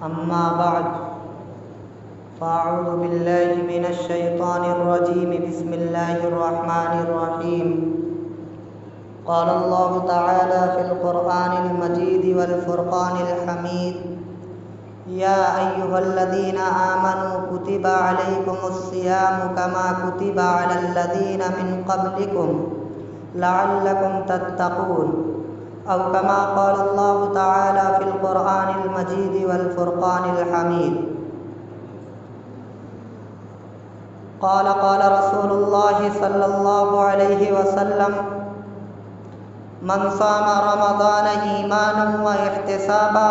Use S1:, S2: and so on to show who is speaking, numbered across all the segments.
S1: أما بعد فأعوذ بالله من الشيطان الرجيم بسم الله الرحمن الرحيم قال الله تعالى في القرآن المجيد والفرقان الحميد يا أيها الذين آمنوا كتب عليكم الصيام كما كتب على الذين من قبلكم لعلكم تتقون أو كما قال الله تعالى في القرآن المجيد والفرقان الحميد قال رسول الله صلى الله عليه وسلم من صام رمضان إيمانا واحتسابا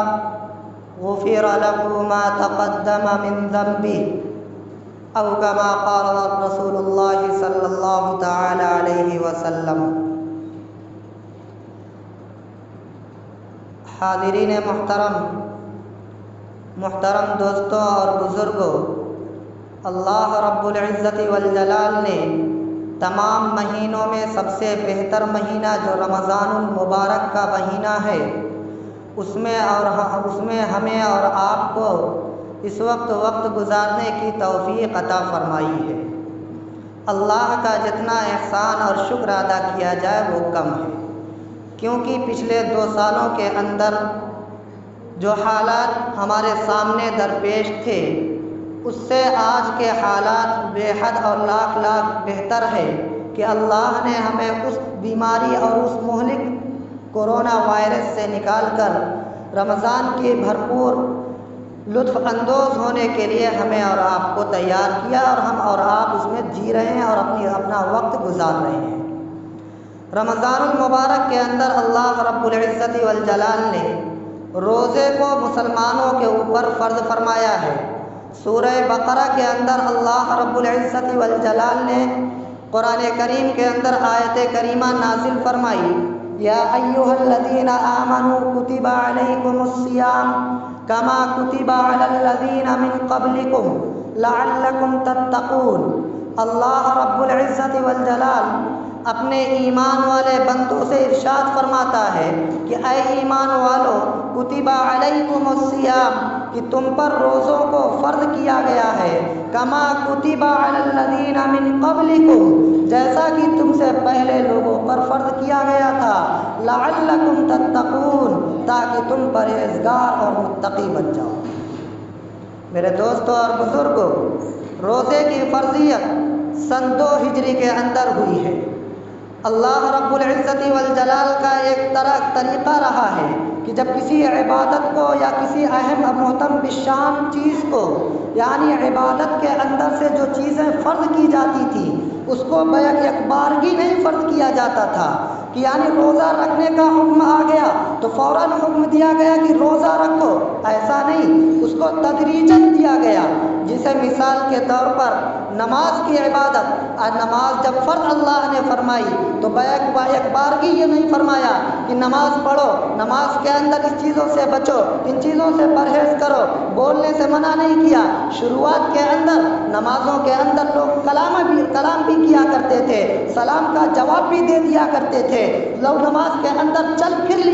S1: غفر له ما تقدم من ذنبه أو كما قال رسول الله صلى الله تعالى عليه وسلم۔ حاضرین محترم دوستوں اور بزرگوں، اللہ رب العزت والجلال نے تمام مہینوں میں سب سے بہتر مہینہ جو رمضان المبارک کا مہینہ ہے اس میں ہمیں اور آپ کو اس وقت گزارنے کی توفیق عطا فرمائی ہے۔ اللہ کا جتنا احسان اور شکر ادا کیا جائے وہ کم ہے، کیونکہ پچھلے 2 سالوں کے اندر جو حالات ہمارے سامنے درپیش تھے اس سے آج کے حالات بے حد اور لاکھ بہتر ہے کہ اللہ نے ہمیں اس بیماری اور اس مہلک کورونا وائرس سے نکال کر رمضان کی بھرپور لطف اندوز ہونے کے لیے ہمیں اور آپ کو تیار کیا، اور ہم اور آپ اس میں جی رہے ہیں اور اپنا وقت گزار رہے ہیں۔ رمضان المبارک کے اندر اللہ رب العزت والجلال نے روزے کو مسلمانوں کے اوپر فرض فرمایا ہے۔ سورہ بقرہ کے اندر اللہ رب العزت والجلال نے قرآن کریم کے اندر آیت کریمہ نازل فرمائی، یا ایھا الذین آمنوا کتب علیکم الصیام کما کتب علی الذین من قبلکم لعلکم تتقون۔ اللہ رب العزت والجلال اپنے ایمان والے بندوں سے ارشاد فرماتا ہے کہ اے ایمان والو، کتب علیکم الصیام کہ تم پر روزوں کو فرض کیا گیا ہے، کما کتب علی الذین من قبلکم جیسا کہ تم سے پہلے لوگوں پر فرض کیا گیا تھا، لعلکم تتقون تاکہ تم پرہیزگار اور متقی بن جاؤ۔ میرے دوستوں اور بزرگوں، روزے کی فرضیت سن 2 ہجری کے اندر ہوئی ہے۔ اللہ رب العزت والجلال کا ایک طریقہ رہا ہے کہ جب کسی عبادت کو یا کسی اہم اور محترم بشان چیز کو، یعنی عبادت کے اندر سے جو چیزیں فرض کی جاتی تھی اس کو بیک بارگی نہیں فرض کیا جاتا تھا، کہ یعنی روزہ رکھنے کا حکم آ گیا تو فوراً حکم دیا گیا کہ روزہ رکھو، ایسا نہیں، اس کو تدریجاً دیا گیا۔ جسے مثال کے طور پر نماز کی عبادت، نماز جب فرض اللہ نے فرمائی تو بیک بارگی یہ نہیں فرمایا کہ نماز پڑھو، نماز کے اندر اس چیزوں سے بچو، ان چیزوں سے پرہیز کرو، بولنے سے منع نہیں کیا۔ شروعات کے اندر نمازوں کے اندر لوگ کلام بھی کیا کرتے تھے، سلام کا جواب بھی دے دیا کرتے تھے، لوگ نماز کے اندر چل پھر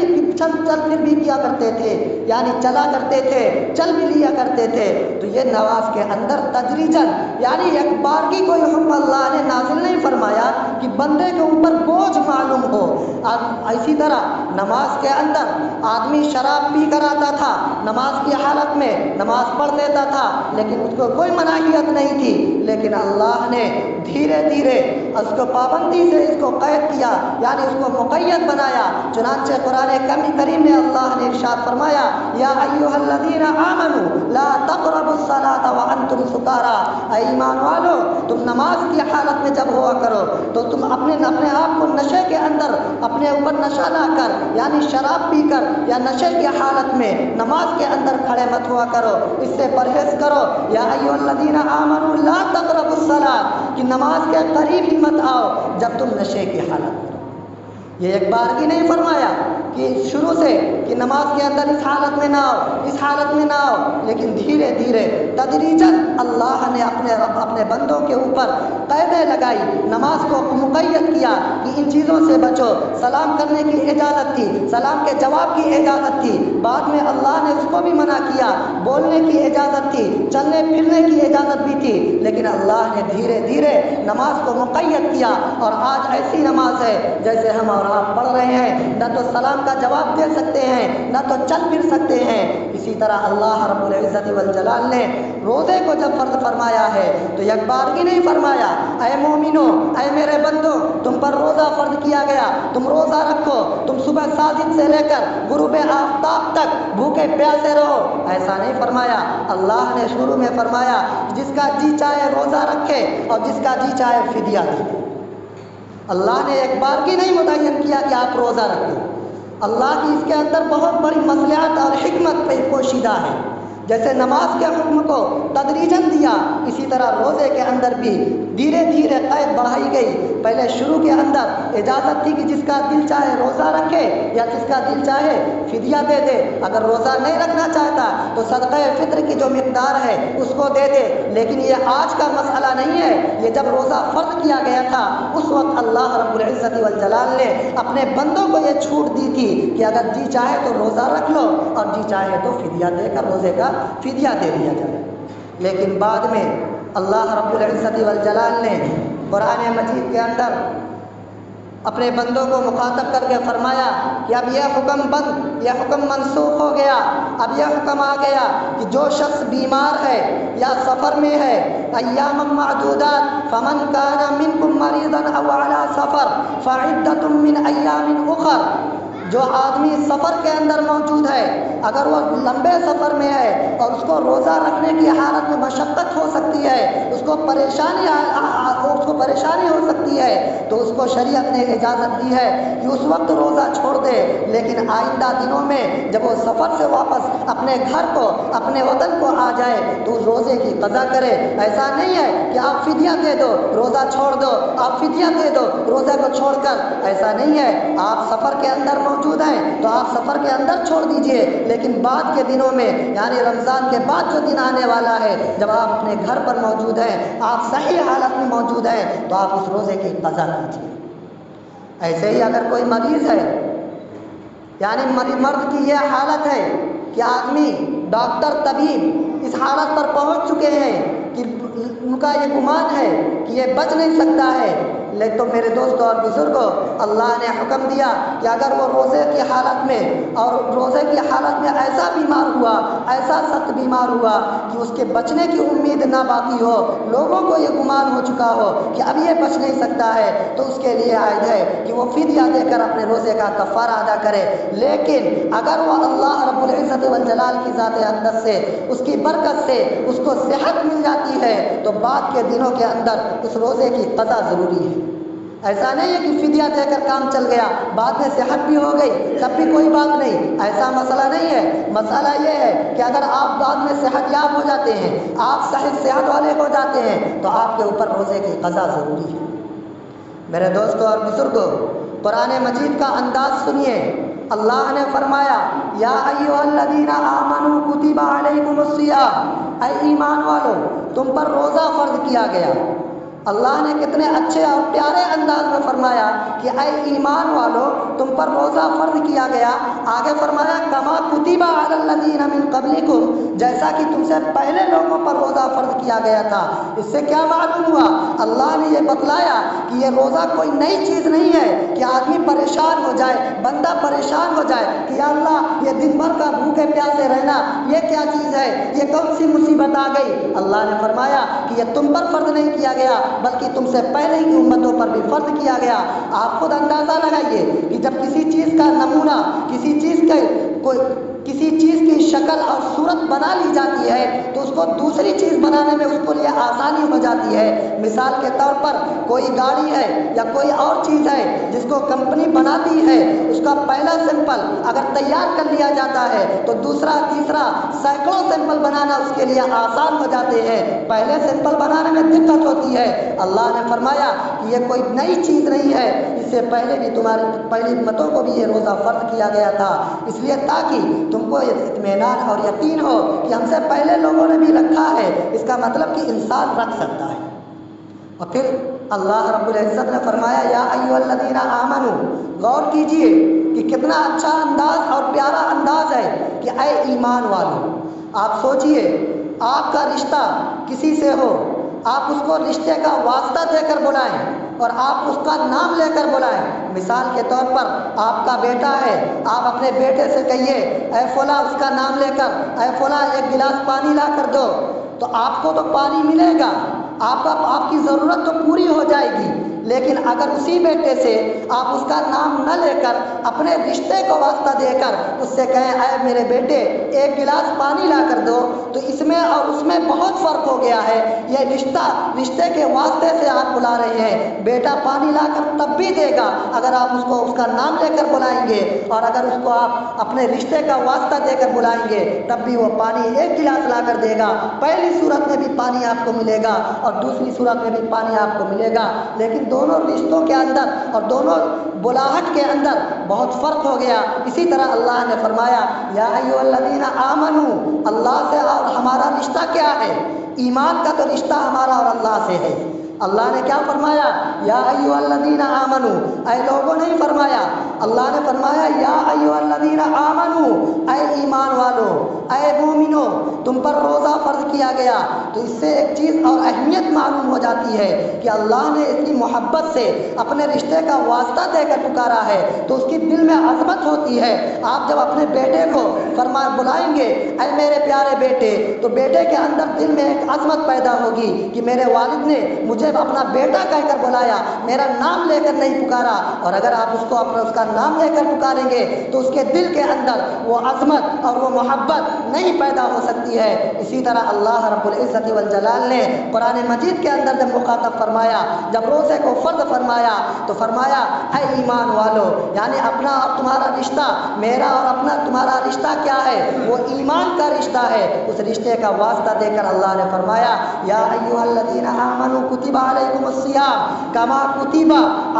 S1: بھی کیا کرتے تھے، یعنی چلا کرتے تھے، چل بھی لیا کرتے تھے۔ تو یہ نماز کے اندر تدریجاً، یعنی ایک بارگی کوئی حکم اللہ نے نازل نہیں فرمایا کہ بندے کے اوپر بوجھ معلوم ہو۔ اسی طرح نماز کے اندر آدمی شراب پی کر آتا تھا، نماز کی حالت میں نماز پڑھ لیتا تھا، لیکن اس کو کوئی مناہیت نہیں تھی، لیکن اللہ نے دھیرے دھیرے اس کو پابندی سے اس کو قید کیا، یعنی اس کو مقید بنایا۔ چنانچہ قرآن کریم میں اللہ نے ارشاد فرمایا، یا ایھا الذین آمنوا لا تقربوا الصلاۃ وانتم سکارى، اے ایمان والو تم نماز کی حالت میں جب ہوا کرو تو تم اپنے آپ کو نشے کے اندر، اپنے اوپر نشہ لا کر، یعنی شراب پی کر یا نشے کی حالت میں نماز کے اندر کھڑے مت ہوا کرو، اس سے پرہیز کرو۔ یا ایھا الذین آمنوا لا تقربوا الصلاۃ کہ نماز کے قریب ہی مت آؤ جب تم نشے کی حالت میں۔ یہ ایک بارگی نہیں فرمایا کہ شروع سے کہ نماز کے اندر اس حالت میں نہ آؤ، اس حالت میں نہ آؤ، لیکن دھیرے دھیرے تدریجاً اللہ نے اپنے بندوں کے اوپر قیدیں لگائی، نماز کو مقید کیا کہ ان چیزوں سے بچو۔ سلام کرنے کی اجازت تھی، سلام کے جواب کی اجازت تھی، بعد میں اللہ نے اس کو بھی منع کیا، بولنے کی اجازت تھی، چلنے پھرنے کی اجازت بھی تھی، لیکن اللہ نے دھیرے دھیرے نماز کو مقید کیا، اور آج ایسی نماز ہے جیسے ہم اور آپ پڑھ رہے ہیں، نہ تو سلام کا جواب دے سکتے ہیں، نہ تو چل پھر سکتے ہیں۔ اسی طرح اللہ رب العزت والجلال نے روزے کو جب فرض فرمایا ہے تو یک بار ہی نہیں فرمایا، اے مومنو، اے میرے بندو، تم پر روزہ فرض کیا گیا، تم روزہ رکھو، تم صبح صادق سے لے کر غروب آفتاب تک بھوکے پیاسے رہو، ایسا نہیں فرمایا۔ اللہ نے شروع میں فرمایا جس کا جی چاہے روزہ رکھے اور جس کا جی چاہے فدیہ دے۔ اللہ نے ایک بار بھی نہیں متعین کیا کہ آپ روزہ رکھیں۔ اللہ کی اس کے اندر بہت بڑی مصلحت اور حکمت پوشیدہ ہے۔ جیسے نماز کے حکم کو تدریجاً دیا، اسی طرح روزے کے اندر بھی دھیرے دھیرے قید بڑھائی گئی۔ پہلے شروع کے اندر اجازت تھی کہ جس کا دل چاہے روزہ رکھے یا جس کا دل چاہے فدیہ دے دے، اگر روزہ نہیں رکھنا چاہتا تو صدقہ فطر کی جو مقدار ہے اس کو دے دے، لیکن یہ آج کا مسئلہ نہیں ہے۔ یہ جب روزہ فرض کیا گیا تھا اس وقت اللہ رب العزت والجلال نے اپنے بندوں کو یہ چھوٹ دی تھی کہ اگر جی چاہے تو روزہ رکھ لو اور جی چاہے تو فدیہ دے کر روزے کا فدیہ دے دیا جائے۔ لیکن بعد میں اللہ رب العزت والجلال نے قرآن مجید کے اندر اپنے بندوں کو مخاطب کر کے فرمایا کہ اب یہ حکم بند، یہ حکم منسوخ ہو گیا۔ اب یہ حکم آ گیا کہ جو شخص بیمار ہے یا سفر میں ہے، ایام معدودات، فمن کان منکم مریضا او علی سفر فعدۃ من ایام اخر۔ جو آدمی سفر کے اندر موجود ہے، اگر وہ لمبے سفر میں ہے اور اس کو روزہ رکھنے کی حالت میں مشقت ہو سکتی ہے، اس کو پریشانی ہو سکتی ہے، تو اس کو شریعت نے اجازت دی ہے کہ اس وقت روزہ چھوڑ دے، لیکن آئندہ دنوں میں جب وہ سفر سے واپس اپنے گھر کو، اپنے وطن کو آ جائے تو اس روزے کی قضا کرے۔ ایسا نہیں ہے کہ آپ فدیہ دے دو، روزہ چھوڑ دو، آپ فدیہ دے دو روزے کو چھوڑ کر، ایسا نہیں ہے۔ آپ سفر کے اندر موجود ہیں تو آپ سفر کے اندر چھوڑ دیجئے، لیکن بعد کے دنوں میں یعنی رمضان کے بعد جو دن آنے والا ہے، جب آپ اپنے گھر پر موجود ہیں، آپ صحیح حالت میں موجود ہیں، تو آپ اس روزے کی قضا کیجیے۔ ایسے ہی اگر کوئی مریض ہے، یعنی مرد کی یہ حالت ہے کہ آدمی، ڈاکٹر، طبیب اس حالت پر پہنچ چکے ہیں کہ ان کا یہ گمان ہے کہ یہ بچ نہیں سکتا ہے، لیکن تو میرے دوستوں اور بزرگوں، اللہ نے حکم دیا کہ اگر وہ روزے کی حالت میں ایسا بیمار ہوا، ایسا سخت بیمار ہوا کہ اس کے بچنے کی امید نہ باقی ہو، لوگوں کو یہ گمان ہو چکا ہو کہ اب یہ بچ نہیں سکتا ہے، تو اس کے لیے عائد ہے کہ وہ فدیہ دے کر اپنے روزے کا کفارہ ادا کرے۔ لیکن اگر وہ اللہ رب العزت والجلال کی ذات اقدس سے، اس کی برکت سے اس کو صحت مل جاتی ہے، تو بعد کے دنوں کے اندر اس روزے کی قضا ضروری ہے۔ ایسا نہیں ہے کہ فدیہ دے کر کام چل گیا، بعد میں صحت بھی ہو گئی تب بھی کوئی بات نہیں، ایسا مسئلہ نہیں ہے۔ مسئلہ یہ ہے کہ اگر آپ بعد میں صحت یاب ہو جاتے ہیں، آپ صحت والے ہو جاتے ہیں، تو آپ کے اوپر روزے کی قضا ضروری ہے۔ میرے دوستوں اور بزرگوں، قرآن مجید کا انداز سنیے۔ اللہ نے فرمایا یا ایھا الذین آمنوا کتب علیکم الصیام، اے ایمان والو تم پر روزہ فرض کیا گیا۔ اللہ نے کتنے اچھے اور پیارے انداز میں فرمایا کہ اے ایمان والو تم پر روزہ فرض کیا گیا۔ آگے فرمایا کما کتب علی الذین من قبلکم، جیسا کہ تم سے پہلے لوگوں پر روزہ فرض کیا گیا تھا۔ اس سے کیا معلوم ہوا؟ اللہ نے یہ بتلایا کہ یہ روزہ کوئی نئی چیز نہیں ہے کہ آدمی پریشان ہو جائے، بندہ پریشان ہو جائے کہ یا اللہ یہ دن بھر کا بھوکے پیاسے رہنا یہ کیا چیز ہے، یہ کون سی مصیبت آ گئی۔ اللہ نے فرمایا کہ یہ تم پر فرض نہیں کیا گیا بلکہ تم سے پہلے کی امتوں پر بھی فرض کیا گیا۔ آپ خود اندازہ لگائیے کہ جب کسی چیز کا نمونہ، کسی چیز کی شکل اور صورت بنا لی جاتی ہے تو اس کو دوسری چیز بنانے میں اس کو لیے آسانی ہو جاتی ہے۔ مثال کے طور پر کوئی گاڑی ہے یا کوئی اور چیز ہے جس کو کمپنی بناتی ہے، اس کا پہلا سمپل اگر تیار کر لیا جاتا ہے تو دوسرا، تیسرا، سینکڑوں سمپل بنانا اس کے لیے آسان ہو جاتے ہیں، پہلے سمپل بنانے میں دقت ہوتی ہے۔ اللہ نے فرمایا کہ یہ کوئی نئی چیز نہیں ہے، اس سے پہلے بھی تمہاری پہلی امتوں کو بھی یہ روزہ فرض کیا گیا تھا، اس لیے تاکہ تم کو اطمینان اور یقین ہو کہ ہم سے پہلے لوگوں نے بھی رکھا ہے، اس کا مطلب کہ انسان رکھ سکتا ہے۔ اور پھر اللہ رب العزت نے فرمایا یا ایھا الذین آمنو، غور کیجئے کہ کتنا اچھا انداز اور پیارا انداز ہے کہ اے ایمان والو۔ آپ سوچئے آپ کا رشتہ کسی سے ہو، آپ اس کو رشتے کا واسطہ دے کر بلائیں اور آپ اس کا نام لے کر بلائیں۔ مثال کے طور پر آپ کا بیٹا ہے، آپ اپنے بیٹے سے کہیے اے فلاں، اس کا نام لے کر اے فلاں ایک گلاس پانی لا کر دو، تو آپ کو تو پانی ملے گا، آپ کی ضرورت تو پوری ہو جائے گی۔ لیکن اگر اسی بیٹے سے آپ اس کا نام نہ لے کر اپنے رشتے کو واسطہ دے کر اس سے کہیں اے میرے بیٹے ایک گلاس پانی لا کر دو، تو اس میں اور اس میں بہت فرق ہو گیا ہے۔ یہ رشتے کے واسطے سے آپ بلا رہے ہیں، بیٹا پانی لا کر تب بھی دے گا اگر آپ اس کو اس کا نام لے کر بلائیں گے، اور اگر اس کو آپ اپنے رشتے کا واسطہ دے کر بلائیں گے تب بھی وہ پانی ایک گلاس لا کر دے گا۔ پہلی صورت میں بھی پانی آپ کو ملے گا اور دوسری صورت میں بھی پانی آپ کو ملے گا، لیکن دونوں رشتوں کے اندر اور دونوں بلاہٹ کے اندر بہت فرق ہو گیا۔ اسی طرح اللہ نے فرمایا یا ایھا الذین آمنو، اللہ سے اور ہمارا رشتہ کیا ہے؟ ایمان کا تو رشتہ ہمارا اور اللہ سے ہے۔ اللہ نے کیا فرمایا؟ یا ایھا الذین آمنو، اے لوگوں نہیں فرمایا، اللہ نے فرمایا یا ایھا الذین آمنو، اے ایمان والو، اے مومنو، تم پر روزہ فرض کیا گیا۔ تو اس سے ایک چیز اور اہمیت معلوم ہو جاتی ہے کہ اللہ نے اتنی محبت سے اپنے رشتے کا واسطہ دے کر پکارا ہے تو اس کی دل میں عظمت ہوتی ہے۔ آپ جب اپنے بیٹے کو بلائیں گے اے میرے پیارے بیٹے، تو بیٹے کے اندر دل میں ایک عظمت پیدا ہوگی کہ میرے والد نے مجھے اپنا بیٹا کہہ کر بلایا، میرا نام لے کر نہیں پکارا۔ اور اگر آپ اس کو اس کا نام لے کر پکاریں گے تو اس کے دل کے اندر وہ عظمت اور وہ محبت نہیں پیدا ہو سکتی ہے۔ اسی طرح اللہ رب العزت والجلال نے قرآن مجید کے اندر جب مخاطب فرمایا، جب روزے کو فرض فرمایا تو فرمایا اے ایمان والو، یعنی اپنا اور تمہارا رشتہ، میرا اور اپنا تمہارا رشتہ کیا ہے؟ وہ ایمان کا رشتہ ہے۔ اس رشتے کا واسطہ دے کر اللہ نے فرمایا یا ایھا الذین آمنوا کتب علیکم الصیام کما کتب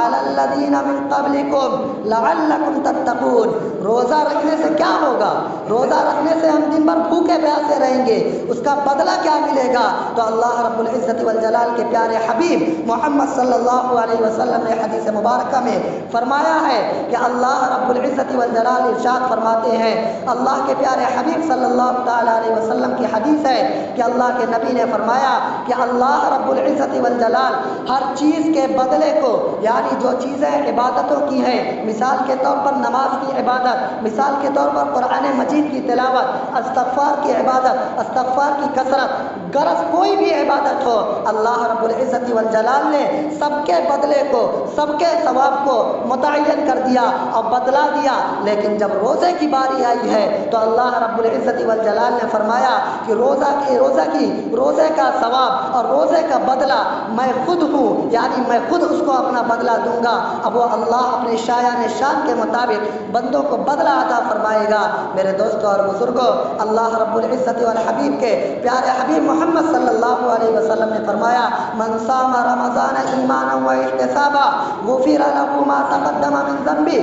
S1: علی الذین من قبلکم لعلکم تتقون۔ روزہ رکھنے سے کیا ہوگا؟ روزہ رکھنے سے ہم دن بھر بھوکے پیاسے رہیں گے، اس کا بدلہ کیا ملے گا؟ تو اللہ رب العزت والجلال کے پیارے حبیب محمد صلی اللہ علیہ وسلم نے حدیث مبارکہ میں فرمایا ہے کہ اللہ رب العزت والجلال ارشاد فرماتے ہیں، اللہ کے پیارے حبیب صلی اللہ تعالیٰ علیہ وسلم کی حدیث ہے کہ اللہ کے نبی نے فرمایا کہ اللہ رب العزت والجلال ہر چیز کے بدلے کو، یعنی جو چیزیں عبادتوں کی ہیں، مثال کے طور پر نماز کی عبادت، مثال کے طور پر قرآن مجید کی تلاوت، استغفار کی عبادت، استغفار کی کثرت، غرض کوئی بھی عبادت ہو، اللہ رب العزت والجلال نے سب کے بدلے کو، سب کے ثواب کو متعین کر دیا اور بدلا دیا۔ لیکن جب روزے کی باری آئی ہے تو اللہ رب العزت والجلال نے فرمایا کہ روزے کا ثواب اور روزے کا بدلہ میں خود ہوں، یعنی میں خود اس کو اپنا بدلہ دوں گا۔ اب وہ اللہ اپنے شایان شان کے مطابق بندوں کو بدلہ عطا فرمائے گا۔ میرے دوستوں اور بزرگوں، اللہ رب العزت والحبیب کے پیارے حبیب محمد صلی اللہ علیہ وسلم نے فرمایا من صام رمضان ایمانا و احتسابا غفر له ما تقدم من ذنبه۔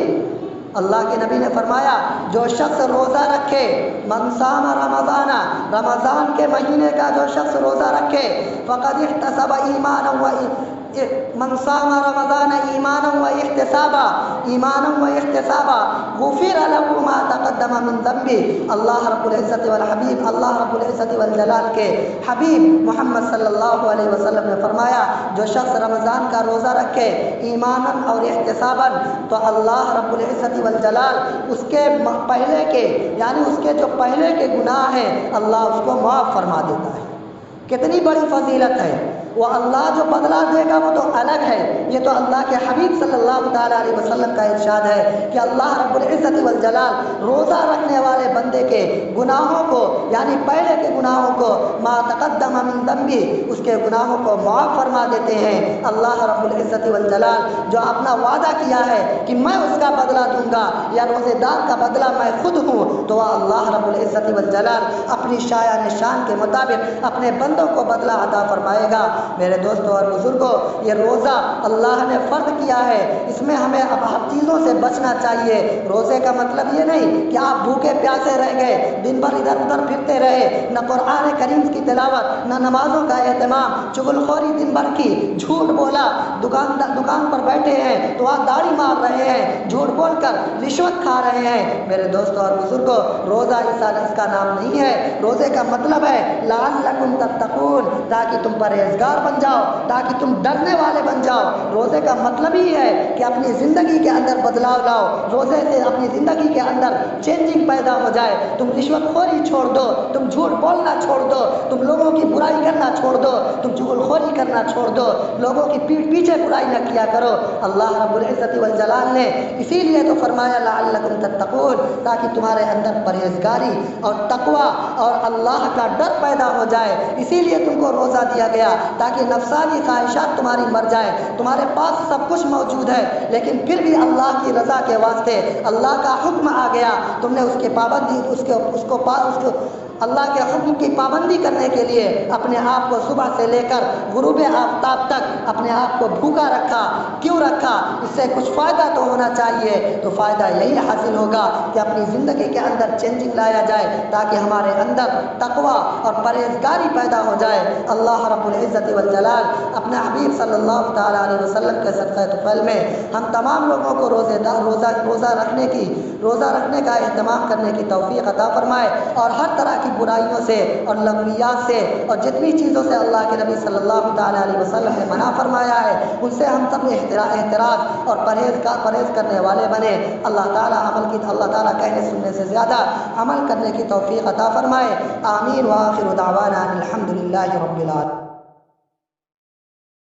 S1: اللہ کے نبی نے فرمایا جو شخص روزہ رکھے، من صام رمضان، رمضان کے مہینے کا جو شخص روزہ رکھے، فقد احتسب ایمانا و من صام رمضان ایمانا و احتسابا، ایمانا و احتسابا غفر له ما تقدم من ذنبه۔ اللہ رب العزت والحبیب، اللہ رب العزت والجلال کے حبیب محمد صلی اللہ علیہ وسلم نے فرمایا جو شخص رمضان کا روزہ رکھے ایمانا اور احتسابا، تو اللہ رب العزت والجلال اس کے پہلے کے، یعنی اس کے جو پہلے کے گناہ ہیں، اللہ اس کو معاف فرما دیتا ہے۔ کتنی بڑی فضیلت ہے وہ اللہ جو بدلہ دے گا وہ تو الگ ہے۔ یہ تو اللہ کے حبیب صلی اللہ تعالیٰ علیہ وسلم کا ارشاد ہے کہ اللہ رب العزت والجلال روزہ رکھنے والے بندے کے گناہوں کو، یعنی پہلے کے گناہوں کو، ما تقدم من ذنبی، اس کے گناہوں کو معاف فرما دیتے ہیں۔ اللہ رب العزت والجلال جو اپنا وعدہ کیا ہے کہ میں اس کا بدلہ دوں گا، یا روزے دار کا بدلہ میں خود ہوں، تو اللہ رب العزت والجلال اپنی شایان شان کے مطابق اپنے بندوں کو بدلہ عطا فرمائے گا۔ میرے دوستوں اور بزرگوں، یہ روزہ اللہ نے فرض کیا ہے، اس میں ہمیں اب ہر چیزوں سے بچنا چاہیے۔ روزے کا مطلب یہ نہیں کہ آپ بھوکے پیاسے رہ گئے، دن بھر ادھر ادھر پھرتے رہے، نہ قرآن کریم کی تلاوت، نہ نمازوں کا اہتمام، چغل خوری دن بھر کی، جھوٹ بولا، دکان پر بیٹھے ہیں تو آپ داڑھی مار رہے ہیں، جھوٹ بول کر رشوت کھا رہے ہیں۔ میرے دوستوں اور بزرگوں، روزہ اس کا نام نہیں ہے۔ روزے کا مطلب ہے لعلکم تتقون، تاکہ تم پرہیزگار بن جاؤ، تاکہ تم ڈرنے والے بن جاؤ۔ روزے کا مطلب ہی ہے کہ اپنی زندگی کے اندر بدلاؤ لاؤ، روزے سے اپنی زندگی کے اندر چینجنگ پیدا ہو جائے۔ تم رشوت خوری چھوڑ دو، تم جھوٹ بولنا چھوڑ دو، تم لوگوں کی برائی کرنا چھوڑ دو، تم چغل خوری کرنا چھوڑ دو، لوگوں کی پیٹھ پیچھے برائی نہ کیا کرو۔ اللہ رب العزت والجلال نے اسی لیے تو فرمایا لعلکم تتقون، تاکہ تمہارے اندر پرہیزگاری اور تقوی اور اللہ کا ڈر پیدا ہو جائے۔ اسی لیے تم کو روزہ دیا گیا، تاکہ نفسانی خواہشات تمہاری مر جائے۔ تمہارے پاس سب کچھ موجود ہے، لیکن پھر بھی اللہ کی رضا کے واسطے اللہ کا حکم آ گیا، تم نے اس کے پابندی اللہ کے حکم کی پابندی کرنے کے لیے اپنے آپ کو صبح سے لے کر غروب آفتاب تک اپنے آپ کو بھوکا رکھا۔ کیوں رکھا؟ اس سے کچھ فائدہ تو ہونا چاہیے۔ تو فائدہ یہی حاصل ہوگا کہ اپنی زندگی کے اندر چینجنگ لایا جائے، تاکہ ہمارے اندر تقوی اور پرہیزگاری پیدا ہو جائے۔ اللہ رب العزت والجلال اپنے حبیب صلی اللہ تعالیٰ علیہ وسلم کے صدقہ طفیل میں ہم تمام لوگوں کو روزہ رکھنے کا اہتمام کرنے کی توفیق عطا فرمائے، اور ہر طرح کی برائیوں سے اور لغویات سے اور جتنی چیزوں سے اللہ کے نبی صلی اللہ تعالیٰ علیہ وسلم نے منع فرمایا ہے، ان سے ہم سب احتراز اور پرہیز کرنے والے بنے۔ اللہ تعالیٰ کہنے سننے سے زیادہ عمل کرنے کی توفیق عطا فرمائے۔ آمین۔ وآخر دعوانا الحمد للہ رب العالمین۔